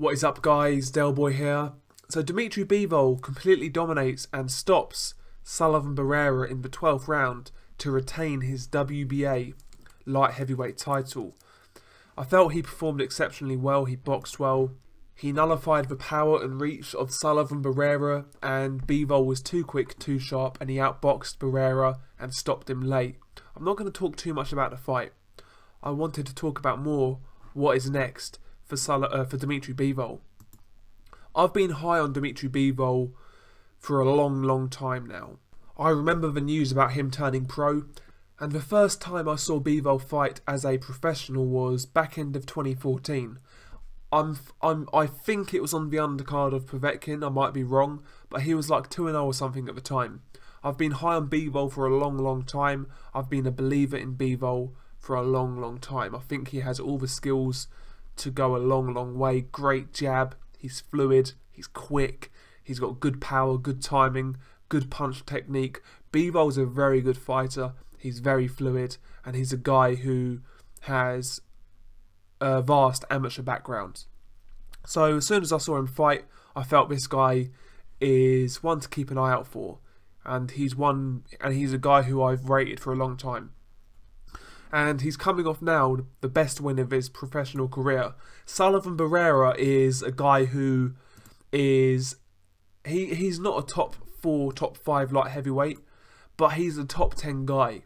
What is up, guys? Delboy here. So Dmitry Bivol completely dominates and stops Sullivan Barrera in the 12th round to retain his WBA light heavyweight title. I felt he performed exceptionally well, he boxed well. He nullified the power and reach of Sullivan Barrera, and Bivol was too quick, too sharp, and he outboxed Barrera and stopped him late. I'm not going to talk too much about the fight. I wanted to talk about more what is next for Dmitry Bivol. I've been high on Dmitry Bivol for a long time now. I remember the news about him turning pro, and the first time I saw Bivol fight as a professional was back end of 2014. I think it was on the undercard of Povetkin, I might be wrong, but he was like 2-0 or something at the time. I've been high on Bivol for a long time. I've been a believer in Bivol for a long time. I think he has all the skills to go a long way. Great jab, he's fluid, he's quick, he's got good power, good timing, good punch technique. Bivol's a very good fighter, he's very fluid, and he's a guy who has a vast amateur background. So as soon as I saw him fight, I felt this guy is one to keep an eye out for, and he's a guy who I've rated for a long time. And he's coming off now the best win of his professional career. Sullivan Barrera is a guy who is he's not a top 4, top 5 light heavyweight, but he's a top 10 guy.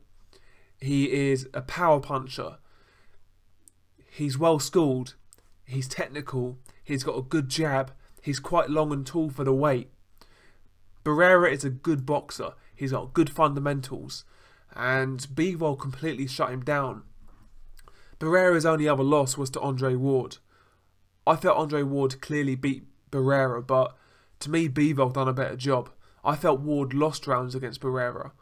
He is a power puncher. He's well schooled. He's technical. He's got a good jab. He's quite long and tall for the weight. Barrera is a good boxer. He's got good fundamentals. And Bivol completely shut him down. Barrera's only other loss was to Andre Ward. I felt Andre Ward clearly beat Barrera, but to me Bivol done a better job. I felt Ward lost rounds against Barrera.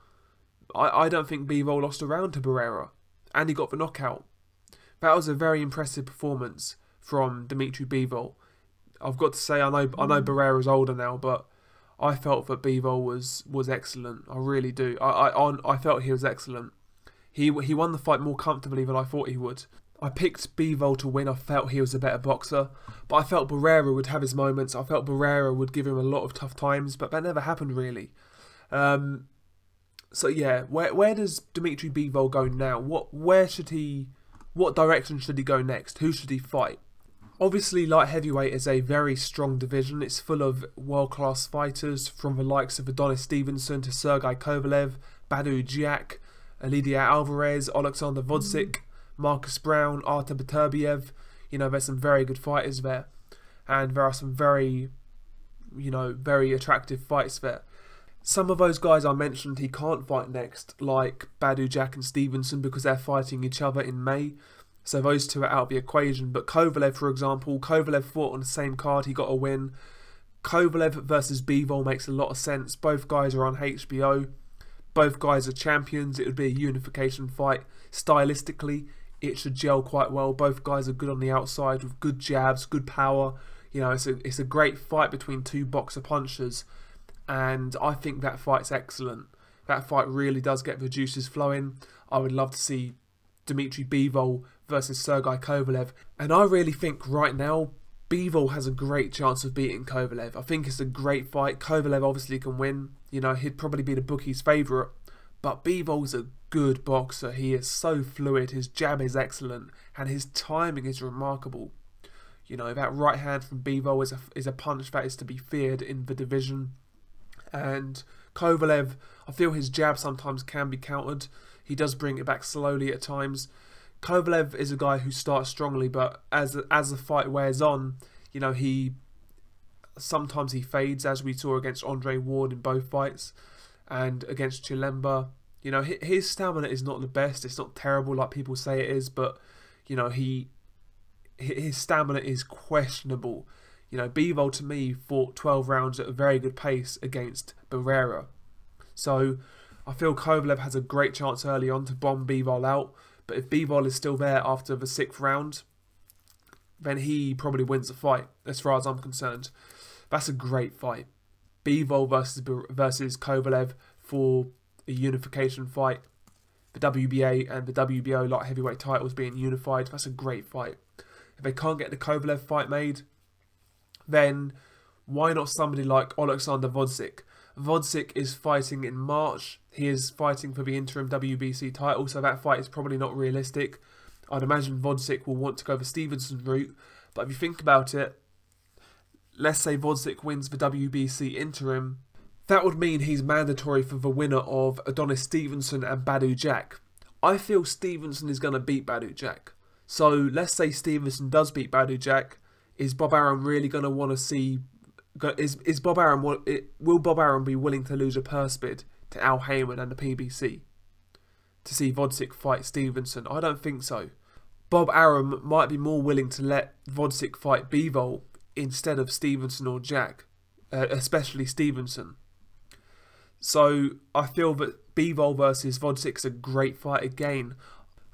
I don't think Bivol lost a round to Barrera, and he got the knockout. That was a very impressive performance from Dmitry Bivol. I've got to say, I know Barrera's older now, but I felt that Bivol was excellent. I really do. I felt he was excellent. He won the fight more comfortably than I thought he would. I picked Bivol to win. I felt he was a better boxer, but I felt Barrera would have his moments. I felt Barrera would give him a lot of tough times, but that never happened really. So yeah, where does Dmitry Bivol go now? What direction should he go next? Who should he fight? Obviously, light heavyweight is a very strong division. It's full of world-class fighters, from the likes of Adonis Stevenson to Sergey Kovalev, Badu Jack, Elidia Alvarez, Alexander Vodzik, Marcus Brown, Artur Beterbiev. You know, there's some very good fighters there, and there are some very attractive fights there. Some of those guys I mentioned he can't fight next, like Badu Jack and Stevenson, because they're fighting each other in May. So those two are out of the equation. But Kovalev, for example, Kovalev fought on the same card, he got a win. Kovalev versus Bivol makes a lot of sense. Both guys are on HBO. Both guys are champions. It would be a unification fight. Stylistically, it should gel quite well. Both guys are good on the outside with good jabs, good power. You know, it's a great fight between two boxer punchers. And I think that fight's excellent. That fight really does get the juices flowing. I would love to see Dmitry Bivol versus Sergey Kovalev. And I really think right now, Bivol has a great chance of beating Kovalev. I think it's a great fight. Kovalev obviously can win. You know, he'd probably be the bookie's favourite. But Bivol's a good boxer. He is so fluid. His jab is excellent. And his timing is remarkable. You know, that right hand from Bivol is a punch that is to be feared in the division. And Kovalev, I feel his jab sometimes can be countered. He does bring it back slowly at times. Kovalev is a guy who starts strongly, but as the fight wears on, you know, sometimes he fades, as we saw against Andre Ward in both fights, and against Chilemba. You know, his stamina is not the best. It's not terrible like people say it is, but you know, his stamina is questionable. You know, Bivol to me fought 12 rounds at a very good pace against Barrera. So I feel Kovalev has a great chance early on to bomb Bivol out. But if Bivol is still there after the 6th round, then he probably wins the fight, as far as I'm concerned. That's a great fight. Bivol versus Kovalev for a unification fight. The WBA and the WBO light heavyweight titles being unified. That's a great fight. If they can't get the Kovalev fight made, then why not somebody like Alexander Vodzik? Vodzik is fighting in March. He is fighting for the interim WBC title, so that fight is probably not realistic. I'd imagine Vodzik will want to go the Stevenson route, but if you think about it, let's say Vodzik wins the WBC interim, that would mean he's mandatory for the winner of Adonis Stevenson and Badou Jack. I feel Stevenson is going to beat Badou Jack. So let's say Stevenson does beat Badou Jack. Is Bob Arum really going to want to see... Is Bob Arum... Will Bob Arum be willing to lose a purse bid to Al Heyman and the PBC to see Vodzik fight Stevenson? I don't think so. Bob Arum might be more willing to let Vodzik fight Bivol instead of Stevenson or Jack, especially Stevenson. So I feel that Bivol versus Vodzik is a great fight again.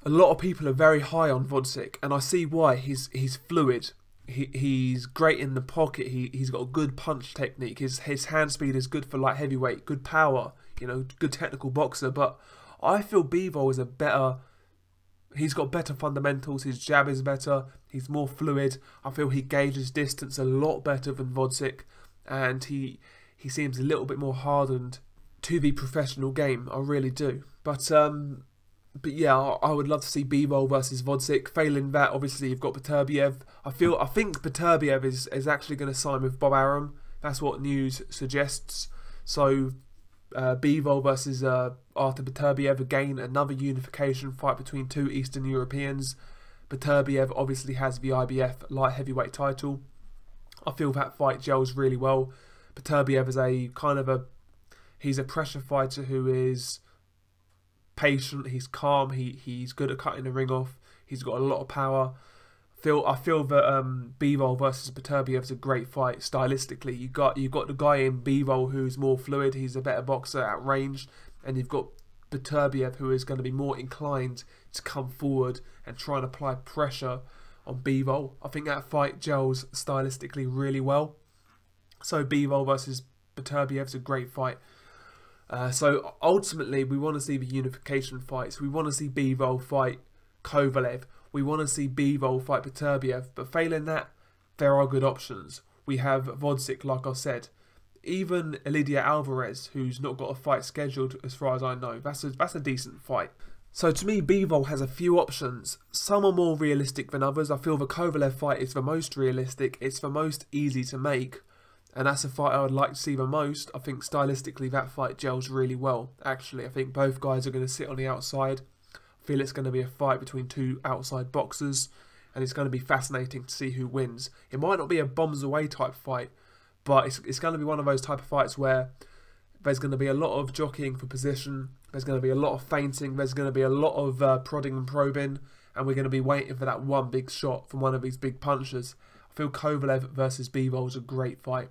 A lot of people are very high on Vodzik, and I see why. He's fluid. He's great in the pocket. He's got a good punch technique. His hand speed is good for light heavyweight. Good power. You know, good technical boxer. But I feel Bivol is a better... He's got better fundamentals. His jab is better. He's more fluid. I feel he gauges distance a lot better than Vodzik, and he seems a little bit more hardened to the professional game. I really do. But yeah, I would love to see Bivol versus Vodzik. Failing that, obviously you've got Beterbiev. I think Beterbiev is actually going to sign with Bob Arum. That's what news suggests. So Bivol versus Artur Beterbiev, again another unification fight between two Eastern Europeans. Beterbiev obviously has the IBF light heavyweight title. I feel that fight gels really well. Beterbiev is a kind of he's a pressure fighter who is patient, he's calm, he's good at cutting the ring off, he's got a lot of power. I feel that Bivol versus Beterbiev is a great fight stylistically. You got the guy in Bivol who's more fluid, he's a better boxer at range, and you've got Beterbiev who is going to be more inclined to come forward and try and apply pressure on Bivol. I think that fight gels stylistically really well. So Bivol versus Beterbiev is a great fight. So ultimately we want to see the unification fights. We want to see Bivol fight Kovalev. We want to see Bivol fight Beterbiev. But failing that, there are good options. We have Vodzik, like I said. Even Elidia Alvarez, who's not got a fight scheduled as far as I know. That's a decent fight. So to me, Bivol has a few options. Some are more realistic than others. I feel the Kovalev fight is the most realistic. It's the most easy to make. And that's a fight I would like to see the most. I think stylistically that fight gels really well. Actually, I think both guys are going to sit on the outside. I feel it's going to be a fight between two outside boxers. And it's going to be fascinating to see who wins. It might not be a bombs away type fight. But it's going to be one of those type of fights where there's going to be a lot of jockeying for position. There's going to be a lot of feinting. There's going to be a lot of prodding and probing. And we're going to be waiting for that one big shot from one of these big punchers. I feel Kovalev versus Bivol is a great fight.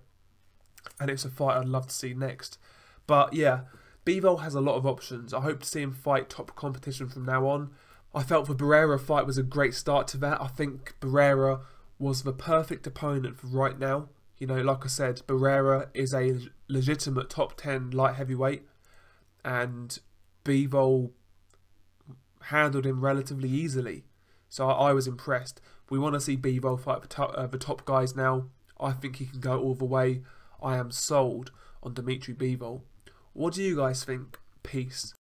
And it's a fight I'd love to see next. But yeah, Bivol has a lot of options. I hope to see him fight top competition from now on. I felt the Barrera fight was a great start to that. I think Barrera was the perfect opponent for right now. You know, like I said, Barrera is a legitimate top 10 light heavyweight. And Bivol handled him relatively easily. So I was impressed. We want to see Bivol fight the top guys now. I think he can go all the way. I am sold on Dmitry Bivol. What do you guys think? Peace.